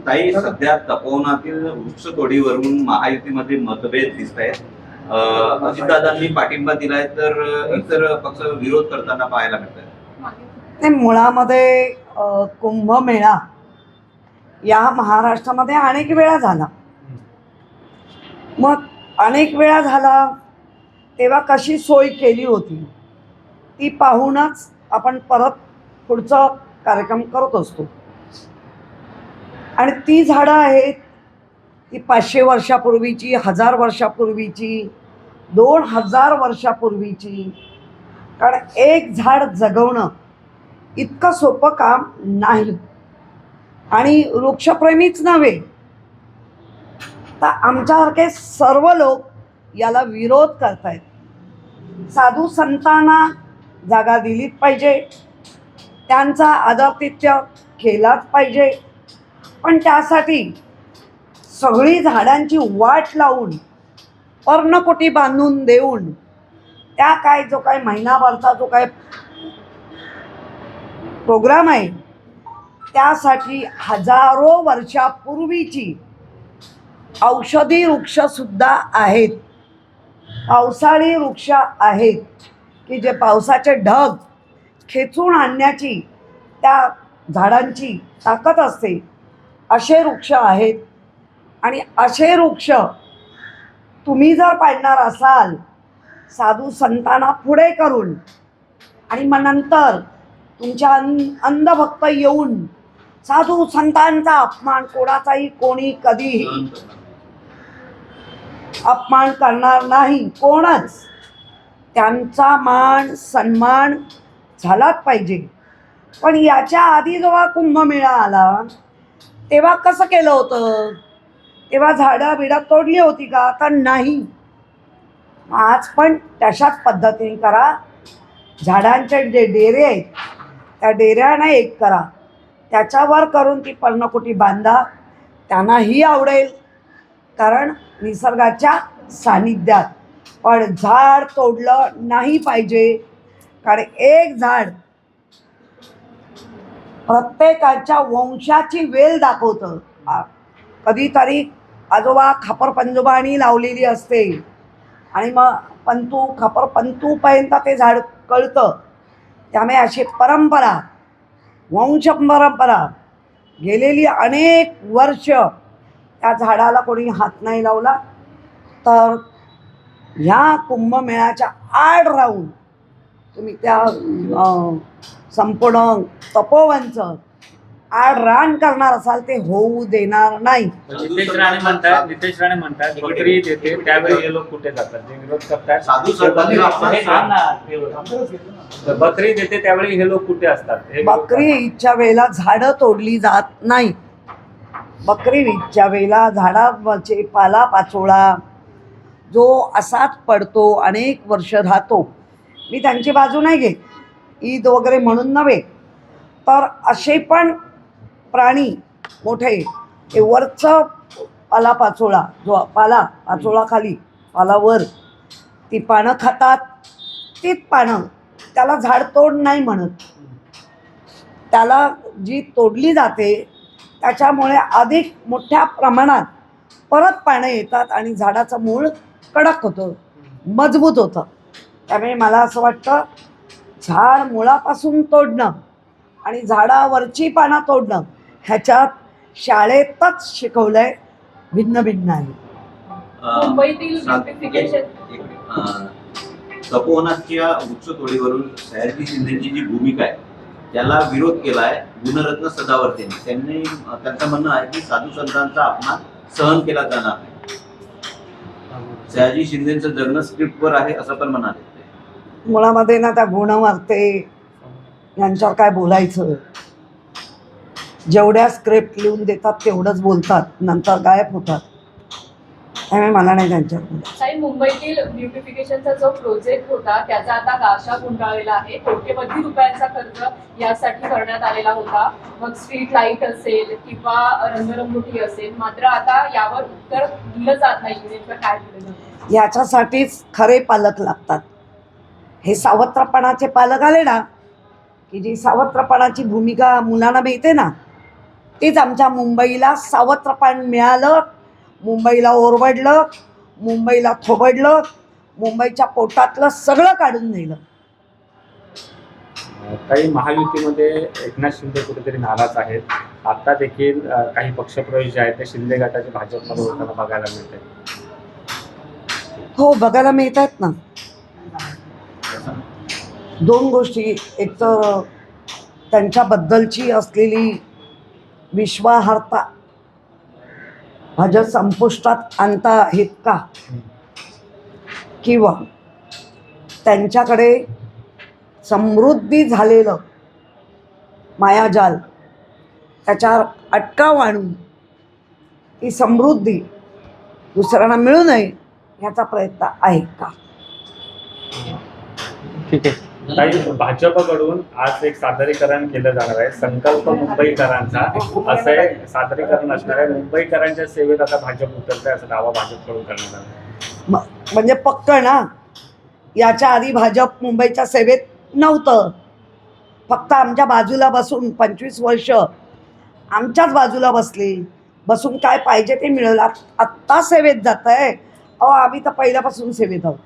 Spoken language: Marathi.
ताई, सध्या तपोवनातील वृक्षतोडीवरून महायुतीमध्ये मतभेद दिसत आहेत. अजितदादांनी पाठिंबा दिलाय तर इतर पक्ष विरोध करताना पाहायला मिळत ते मुळामध्ये कुंभमेळा या महाराष्ट्रामध्ये अनेक वेळा झाला. मग अनेक वेळा झाला तेव्हा कशी सोय केली होती ती पाहूनच आपण परत पुढचा कार्यक्रम करत असतो. आणि ती झाडं आहेत ती 500 वर्षापूर्वीची, 1000 वर्षापूर्वीची, 2000 वर्षापूर्वीची. कारण एक झाड जगवणं इतकं सोपं काम नाही. आणि वृक्षप्रेमीच नव्हे तर आमच्यासारखे सर्व लोक याला विरोध करतायत. साधू संतांना जागा दिलीच पाहिजे, त्यांचा आदरातिथ्य केलाच पाहिजे. पण त्यासाठी सगळी झाडांची वाट लावून पर्णकुटी बांधून देऊन त्या काय जो काय महिनाभरचा जो काय प्रोग्राम आहे त्यासाठी हजारो वर्षापूर्वीची औषधी वृक्षसुद्धा आहेत, पावसाळी वृक्ष आहेत की जे पावसाचे ढग खेचून आणण्याची त्या झाडांची ताकद असते, असे वृक्ष आहेत. आणि असे वृक्ष तुम्ही जर पाडणार असाल साधू संतांना पुढे करून आणि मग नंतर तुमच्या अंधभक्त येऊन साधू संतांचा अपमान कोणाचाही कोणी कधीही अपमान करणार नाही. कोणच त्यांचा मान सन्मान झालाच पाहिजे. पण याच्या आधी जेव्हा कुंभमेळा आला तेव्हा कसं केलं होतं? तेव्हा झाडं बिडं तोडली होती का? तर नाही. आज पण तशाच पद्धतीने करा. झाडांचे जे डेरे आहेत त्या डेऱ्यानं एक करा, त्याच्यावर करून ती पर्णकुटी बांधा. त्यांनाही आवडेल कारण निसर्गाच्या सानिध्यात. पण झाड तोडलं नाही पाहिजे. कारण एक झाड प्रत्येकाच्या वंशाची वेल दाखवतं. कधीतरी आजोबा खापर पंजोबाणी लावलेली असते आणि मग खापर पंतूपर्यंत ते झाड कळतं. त्यामुळे अशी परंपरा, वंश परंपरा गेलेली अनेक वर्ष त्या झाडाला कोणी हात नाही लावला. तर ह्या कुंभमेळ्याच्या आड राहून तुम्ही त्या संपूर्ण तपोवनचं आड रान करणार असाल ते होऊ देणार नाही. नितेश राणे म्हणतात बकरी देते त्यावेळी हे लोक कुठे जातात जे विरोध करतात? बकरी देते त्यावेळी हे लोक कुठे असतात? बकरी ईदच्या वेळेला झाडं तोडली जात नाही. बकरी ईदच्या वेळेला झाडावरचे पाला पाचोळा जो असाच पडतो, अनेक वर्ष राहतो. मी त्यांची बाजू नाही घेत, ईद वगैरे म्हणून नव्हे. तर असे पण प्राणी मोठे हे वरचं पाला पाचोळा जो पाला पाचोळा खाली पालावर ती पानं खातात. तीच पानं त्याला झाडतोड नाही म्हणत. त्याला जी तोडली जाते त्याच्यामुळे अधिक मोठ्या प्रमाणात परत पानं येतात आणि झाडाचं मूळ कडक होतं, मजबूत होतं. त्यामुळे मला असं वाटतं झाड मुळापासून तोडणं आणि झाडावरची पानं तोडणं ह्याच्यात शाळेतच शिकवलंय, भिन्न भिन्न आहे. मुंबईतील ब्युटिफिकेशन तपोवनाच्या वृक्षतोडीवरून सयाजी शिंदेची जी भूमिका आहे त्याला विरोध केलाय गुणरत्न सदावर्तेंनी. त्यांचं म्हणणं आहे की साधू संतांचा अपमान सहन केला जाणार नाही. सयाजी शिंदेचं जगणं स्क्रिप्टवर आहे असं पण म्हणाले. मुळामध्ये ना त्या गुणवर्ते यांच्यावर काय बोलायचं? जेवढ्या स्क्रिप्ट लिहून देतात तेवढंच बोलतात, नंतर गायब होतात. त्यामुळे मला नाही त्यांच्यावर बोलायचं. साई, मुंबईतील ब्युटिफिकेशनचा जो प्रोजेक्ट होता त्याचा आता गाशा गुंडाळलेला आहे. कोट्यवधी रुपयांचा खर्च यासाठी करण्यात आलेला होता. मग स्ट्रीट लाईट असेल किंवा रंगरंगोटी असेल, मात्र आता यावर उत्तर दिलं जात नाही. नेमकं काय दिलं जातं? याच्यासाठीच खरे पालक लागतात. हे सावत्रपणाचे पालक आले ना की जी सावत्रपणाची भूमिका मुलांना मिळते ना एकटीच आमच्या मुंबईला सावत्र पान मिळालं, मुंबईला ओरबडलं, मुंबईला थोबडलं, मुंबईच्या पोटातलं सगळं काढून नेलं. काही महायुतीमध्ये एकनाथ शिंदे कुठेतरी नाराज आहेत. आता देखील काही पक्षप्रवेश जे आहेत ते शिंदे गटाचे भाजपमध्ये होताना बघायला मिळते. हो, बघायला मिळत आहेत ना. दोन गोष्टी, एक तर त्यांच्याबद्दलची असलेली विश्वासार्हता भाजप संपुष्टात आणता आहेत का, किंवा त्यांच्याकडे समृद्धी झालेलं मायाजाल त्याच्यावर अटकाव आणून ती समृद्धी दुसऱ्यांना मिळू नये ह्याचा प्रयत्न आहे का. ठीक आहे. काही भाजपकडून आज एक सादरीकरण केलं जाणार आहे, संकल्प मुंबईकरांचा असं एक सादरीकरण असणार आहे. मुंबईकरांच्या सेवेत आता भाजप उतरते असा दावा भाजपकडून करण्यात आला आहे. म्हणजे पक्क ना, याच्या आधी भाजप मुंबईच्या सेवेत नव्हतं. फक्त आमच्या बाजूला बसून 25 वर्ष आमच्याच बाजूला बसून काय पाहिजे ते मिळवलं. आत्ता सेवेत जात आहे. अहो, आम्ही तर पहिल्यापासून सेवेत आहोत.